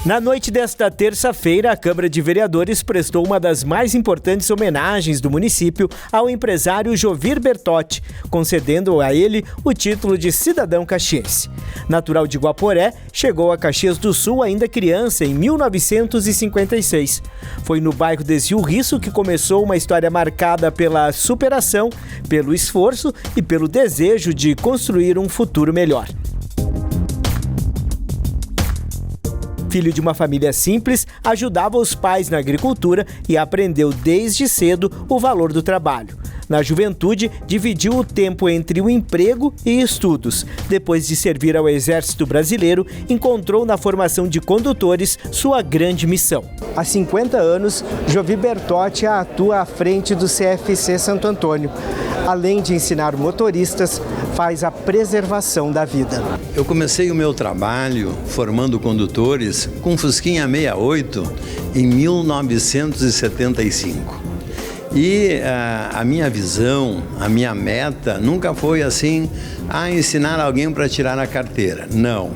Na noite desta terça-feira, a Câmara de Vereadores prestou uma das mais importantes homenagens do município ao empresário Jovir Bertotti, concedendo a ele o título de cidadão caxiense. Natural de Guaporé, chegou a Caxias do Sul ainda criança em 1956. Foi no bairro Desvio Risso que começou uma história marcada pela superação, pelo esforço e pelo desejo de construir um futuro melhor. Filho de uma família simples, ajudava os pais na agricultura e aprendeu desde cedo o valor do trabalho. Na juventude, dividiu o tempo entre o emprego e estudos. Depois de servir ao Exército Brasileiro, encontrou na formação de condutores sua grande missão. Há 50 anos, Jovir Bertotti atua à frente do CFC Santo Antônio. Além de ensinar motoristas, faz a preservação da vida. Eu comecei o meu trabalho formando condutores com Fusquinha 68 em 1975. E a minha visão, a minha meta nunca foi assim, ensinar alguém para tirar a carteira. Não,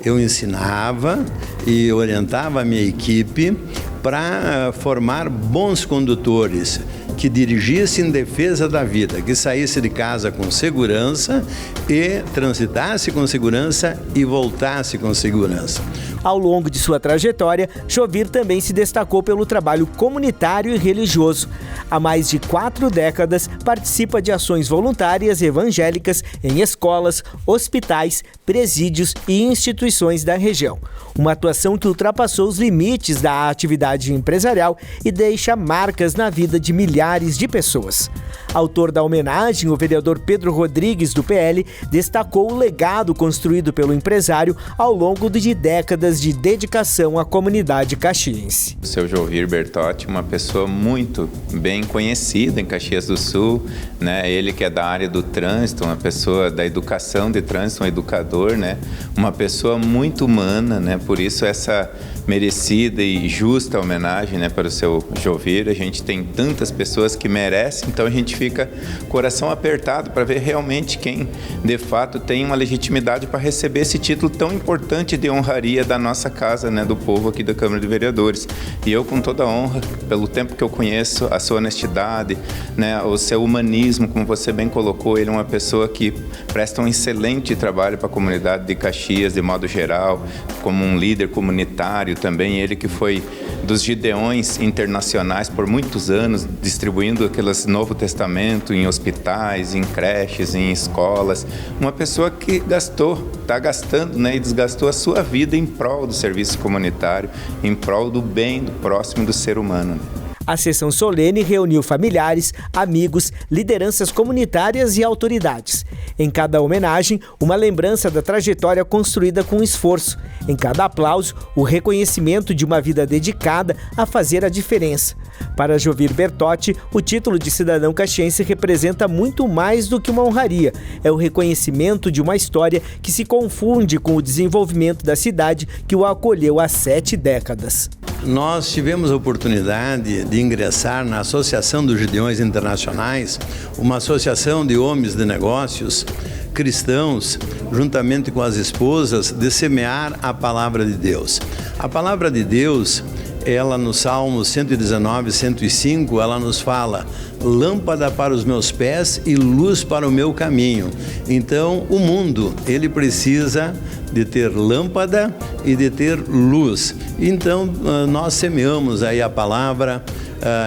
eu ensinava e orientava a minha equipe para formar bons condutores, que dirigisse em defesa da vida, que saísse de casa com segurança e transitasse com segurança e voltasse com segurança. Ao longo de sua trajetória, Jovir também se destacou pelo trabalho comunitário e religioso. Há mais de 4 décadas, participa de ações voluntárias evangélicas em escolas, hospitais, presídios e instituições da região. Uma atuação que ultrapassou os limites da atividade empresarial e deixa marcas na vida de milhares de pessoas. Autor da homenagem, o vereador Pedro Rodrigues, do PL, destacou o legado construído pelo empresário ao longo de décadas de dedicação à comunidade caxiense. O seu Jovir Bertotti, uma pessoa muito bem conhecida em Caxias do Sul, né? Ele que é da área do trânsito, uma pessoa da educação de trânsito, um educador, né? Uma pessoa muito humana, né? Por isso essa merecida e justa homenagem, né, para o seu Jovir. A gente tem tantas pessoas que merecem, então a gente fica coração apertado para ver realmente quem de fato tem uma legitimidade para receber esse título tão importante de honraria da nossa casa, né, do povo aqui da Câmara de Vereadores. E eu, com toda a honra, pelo tempo que eu conheço, a sua honestidade, né, o seu humanismo, como você bem colocou, ele é uma pessoa que presta um excelente trabalho para a comunidade de Caxias, de modo geral, como um líder comunitário também, ele que foi dos Gideões internacionais por muitos anos, distribuindo aqueles Novo Testamento em hospitais, em creches, em escolas. Uma pessoa que está gastando, né, e desgastou a sua vida em prol do serviço comunitário, em prol do bem do próximo, do ser humano. A sessão solene reuniu familiares, amigos, lideranças comunitárias e autoridades. Em cada homenagem, uma lembrança da trajetória construída com esforço. Em cada aplauso, o reconhecimento de uma vida dedicada a fazer a diferença. Para Jovir Bertotti, o título de cidadão caxiense representa muito mais do que uma honraria. É o reconhecimento de uma história que se confunde com o desenvolvimento da cidade que o acolheu há 7 décadas. Nós tivemos a oportunidade de ingressar na Associação dos Gideões Internacionais, uma associação de homens de negócios cristãos, juntamente com as esposas, de semear a palavra de Deus. A palavra de Deus, ela no Salmo 119, 105, ela nos fala: lâmpada para os meus pés e luz para o meu caminho. Então, o mundo, ele precisa de ter lâmpada e de ter luz. Então, nós semeamos aí a palavra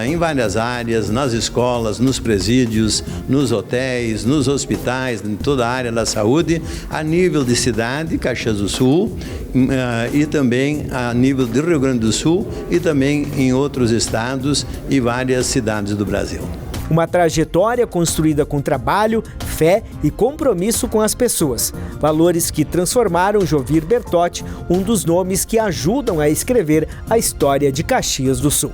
em várias áreas, nas escolas, nos presídios, nos hotéis, nos hospitais, em toda a área da saúde, a nível de cidade, Caxias do Sul, e também a nível de Rio Grande do Sul e também em outros estados e várias cidades do Brasil. Uma trajetória construída com trabalho, fé e compromisso com as pessoas. Valores que transformaram Jovir Bertotti, um dos nomes que ajudam a escrever a história de Caxias do Sul.